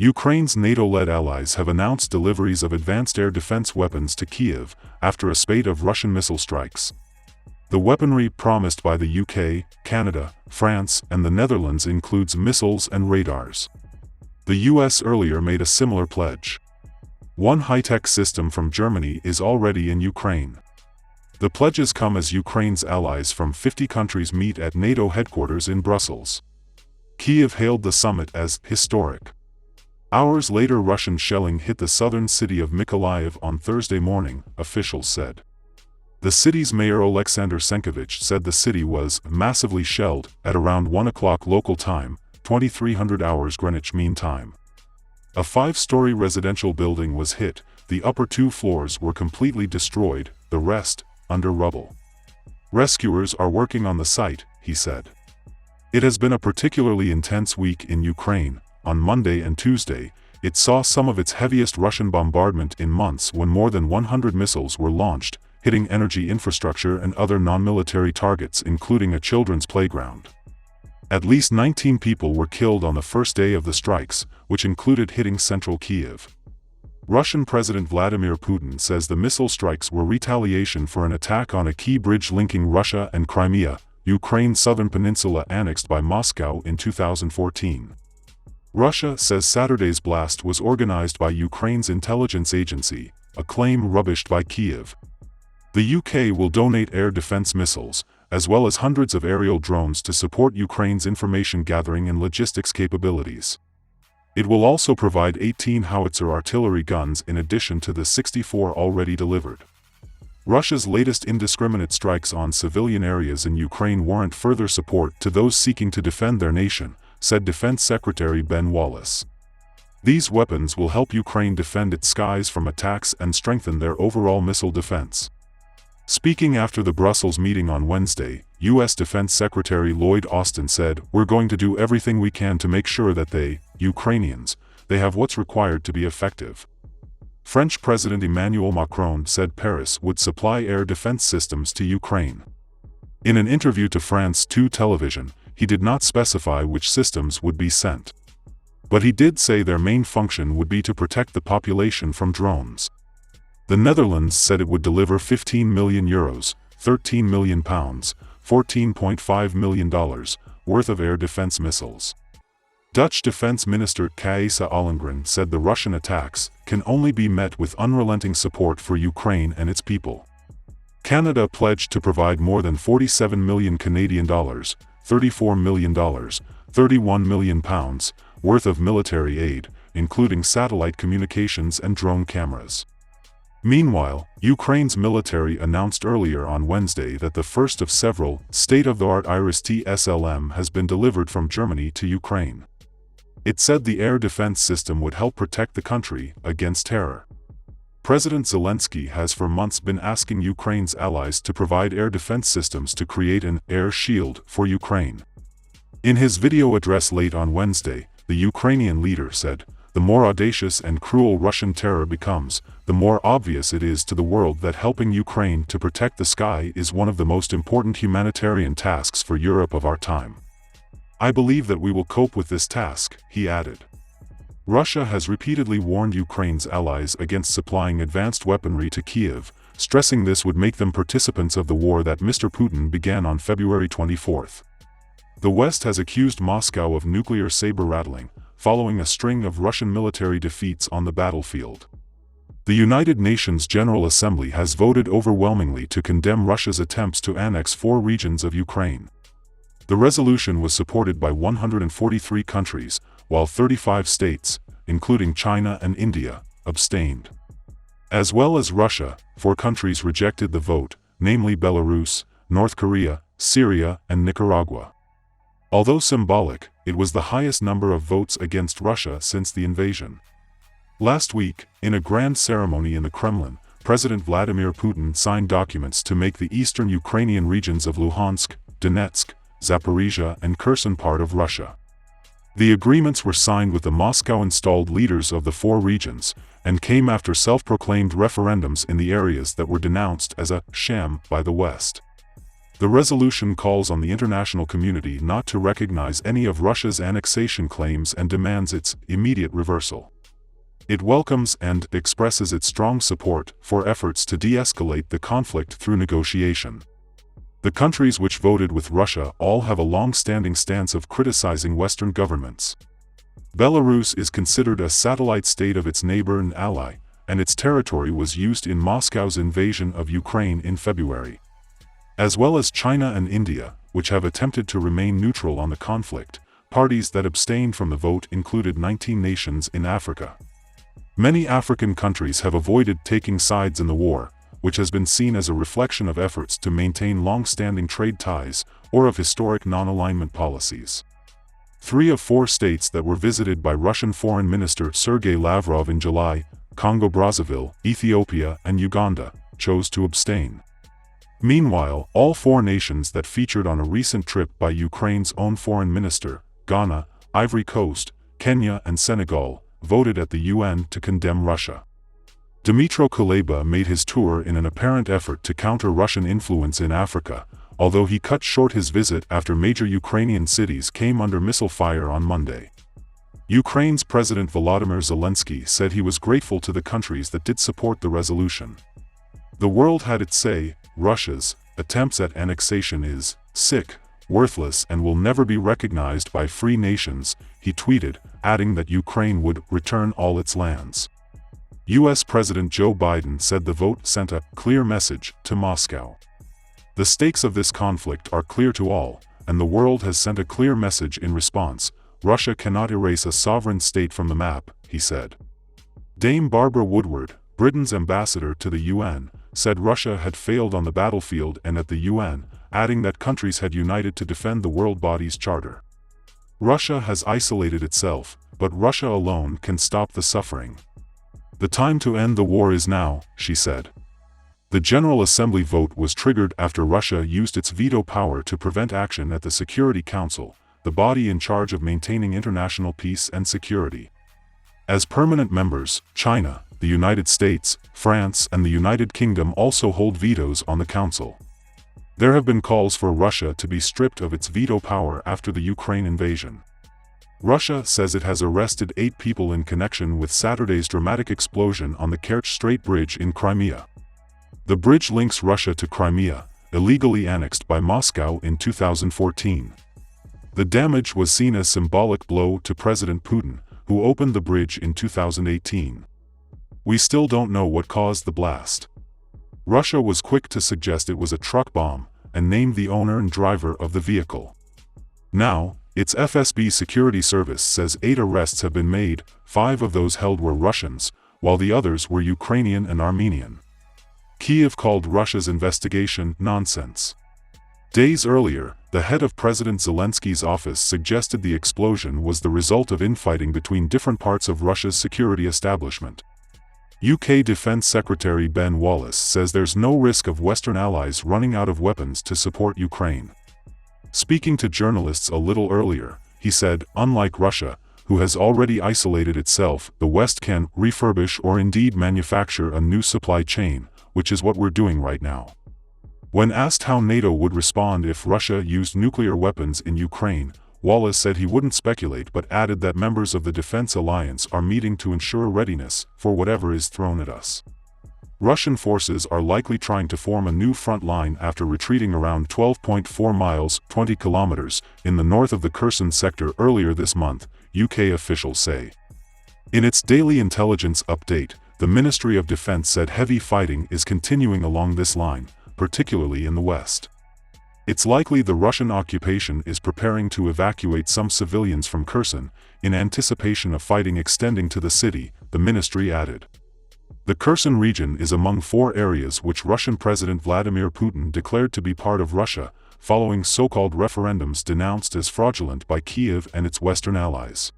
Ukraine's NATO-led allies have announced deliveries of advanced air defense weapons to Kyiv after a spate of Russian missile strikes. The weaponry promised by the UK, Canada, France, and the Netherlands includes missiles and radars. The US earlier made a similar pledge. One high-tech system from Germany is already in Ukraine. The pledges come as Ukraine's allies from 50 countries meet at NATO headquarters in Brussels. Kyiv hailed the summit as historic. Hours later, Russian shelling hit the southern city of Mykolaiv on Thursday morning, officials said. The city's mayor Oleksandr Senkevich said the city was massively shelled at around 1 o'clock local time, 2300 hours Greenwich Mean Time. A 5-story residential building was hit, the upper 2 floors were completely destroyed, the rest under rubble. Rescuers are working on the site, he said. It has been a particularly intense week in Ukraine. On Monday and Tuesday, it saw some of its heaviest Russian bombardment in months when more than 100 missiles were launched, hitting energy infrastructure and other non-military targets including a children's playground. At least 19 people were killed on the first day of the strikes, which included hitting central Kyiv. Russian President Vladimir Putin says the missile strikes were retaliation for an attack on a key bridge linking Russia and Crimea, Ukraine's southern peninsula annexed by Moscow in 2014. Russia says Saturday's blast was organized by Ukraine's intelligence agency, a claim rubbished by Kyiv. The UK will donate air defense missiles, as well as hundreds of aerial drones to support Ukraine's information gathering and logistics capabilities. It will also provide 18 howitzer artillery guns in addition to the 64 already delivered. Russia's latest indiscriminate strikes on civilian areas in Ukraine warrant further support to those seeking to defend their nation, said Defense Secretary Ben Wallace. These weapons will help Ukraine defend its skies from attacks and strengthen their overall missile defense. Speaking after the Brussels meeting on Wednesday, U.S. Defense Secretary Lloyd Austin said, "We're going to do everything we can to make sure that Ukrainians, have what's required to be effective." French President Emmanuel Macron said Paris would supply air defense systems to Ukraine. In an interview to France 2 television, he did not specify which systems would be sent. But he did say their main function would be to protect the population from drones. The Netherlands said it would deliver €15 million, £13 million, $14.5 million, worth of air defense missiles. Dutch Defense Minister Thijs Ollongren said the Russian attacks can only be met with unrelenting support for Ukraine and its people. Canada pledged to provide more than £47 million Canadian dollars, $34 million, £31 million worth of military aid, including satellite communications and drone cameras. Meanwhile, Ukraine's military announced earlier on Wednesday that the first of several state-of-the-art Iris-T SLM has been delivered from Germany to Ukraine. It said the air defense system would help protect the country against terror. President Zelensky has for months been asking Ukraine's allies to provide air defense systems to create an air shield for Ukraine. In his video address late on Wednesday, the Ukrainian leader said, "The more audacious and cruel Russian terror becomes, the more obvious it is to the world that helping Ukraine to protect the sky is one of the most important humanitarian tasks for Europe of our time. I believe that we will cope with this task," he added. Russia has repeatedly warned Ukraine's allies against supplying advanced weaponry to Kyiv, stressing this would make them participants of the war that Mr. Putin began on February 24. The West has accused Moscow of nuclear saber-rattling, following a string of Russian military defeats on the battlefield. The United Nations General Assembly has voted overwhelmingly to condemn Russia's attempts to annex 4 regions of Ukraine. The resolution was supported by 143 countries, while 35 states, including China and India, abstained. As well as Russia, 4 countries rejected the vote, namely Belarus, North Korea, Syria, and Nicaragua. Although symbolic, it was the highest number of votes against Russia since the invasion. Last week, in a grand ceremony in the Kremlin, President Vladimir Putin signed documents to make the eastern Ukrainian regions of Luhansk, Donetsk, Zaporizhia, and Kherson part of Russia. The agreements were signed with the Moscow-installed leaders of the 4 regions, and came after self-proclaimed referendums in the areas that were denounced as a sham by the West. The resolution calls on the international community not to recognize any of Russia's annexation claims and demands its immediate reversal. It welcomes and expresses its strong support for efforts to de-escalate the conflict through negotiation. The countries which voted with Russia all have a long-standing stance of criticizing Western governments. Belarus is considered a satellite state of its neighbor and ally, and its territory was used in Moscow's invasion of Ukraine in February. As well as China and India, which have attempted to remain neutral on the conflict, parties that abstained from the vote included 19 nations in Africa. Many African countries have avoided taking sides in the war, which has been seen as a reflection of efforts to maintain long-standing trade ties or of historic non-alignment policies. 3 of 4 states that were visited by Russian Foreign Minister Sergei Lavrov in July, Congo-Brazzaville, Ethiopia, and Uganda, chose to abstain. Meanwhile, all 4 nations that featured on a recent trip by Ukraine's own foreign minister, Ghana, Ivory Coast, Kenya, and Senegal, voted at the UN to condemn Russia. Dmytro Kuleba made his tour in an apparent effort to counter Russian influence in Africa, although he cut short his visit after major Ukrainian cities came under missile fire on Monday. Ukraine's President Volodymyr Zelensky said he was grateful to the countries that did support the resolution. The world had its say. Russia's attempts at annexation is sick, worthless, and will never be recognized by free nations, he tweeted, adding that Ukraine would return all its lands. U.S. President Joe Biden said the vote sent a clear message to Moscow. The stakes of this conflict are clear to all, and the world has sent a clear message in response. Russia cannot erase a sovereign state from the map, he said. Dame Barbara Woodward, Britain's ambassador to the UN, said Russia had failed on the battlefield and at the UN, adding that countries had united to defend the world body's charter. Russia has isolated itself, but Russia alone can stop the suffering. The time to end the war is now, she said. The General Assembly vote was triggered after Russia used its veto power to prevent action at the Security Council, the body in charge of maintaining international peace and security. As permanent members, China, the United States, France, and the United Kingdom also hold vetoes on the Council. There have been calls for Russia to be stripped of its veto power after the Ukraine invasion. Russia says it has arrested 8 people in connection with Saturday's dramatic explosion on the Kerch Strait Bridge in Crimea. The bridge links Russia to Crimea, illegally annexed by Moscow in 2014. The damage was seen as a symbolic blow to President Putin, who opened the bridge in 2018. We still don't know what caused the blast. Russia was quick to suggest it was a truck bomb, and named the owner and driver of the vehicle. Now, its FSB security service says 8 arrests have been made, 5 of those held were Russians, while the others were Ukrainian and Armenian. Kyiv called Russia's investigation nonsense. Days earlier, the head of President Zelensky's office suggested the explosion was the result of infighting between different parts of Russia's security establishment. UK Defense Secretary Ben Wallace says there's no risk of Western allies running out of weapons to support Ukraine. Speaking to journalists a little earlier, he said, unlike Russia, who has already isolated itself, the West can refurbish or indeed manufacture a new supply chain, which is what we're doing right now. When asked how NATO would respond if Russia used nuclear weapons in Ukraine, Wallace said he wouldn't speculate but added that members of the Defense Alliance are meeting to ensure readiness for whatever is thrown at us. Russian forces are likely trying to form a new front line after retreating around 12.4 miles (20 kilometers) in the north of the Kherson sector earlier this month, UK officials say. In its daily intelligence update, the Ministry of Defense said heavy fighting is continuing along this line, particularly in the west. It's likely the Russian occupation is preparing to evacuate some civilians from Kherson, in anticipation of fighting extending to the city, the ministry added. The Kherson region is among 4 areas which Russian President Vladimir Putin declared to be part of Russia, following so-called referendums denounced as fraudulent by Kyiv and its Western allies.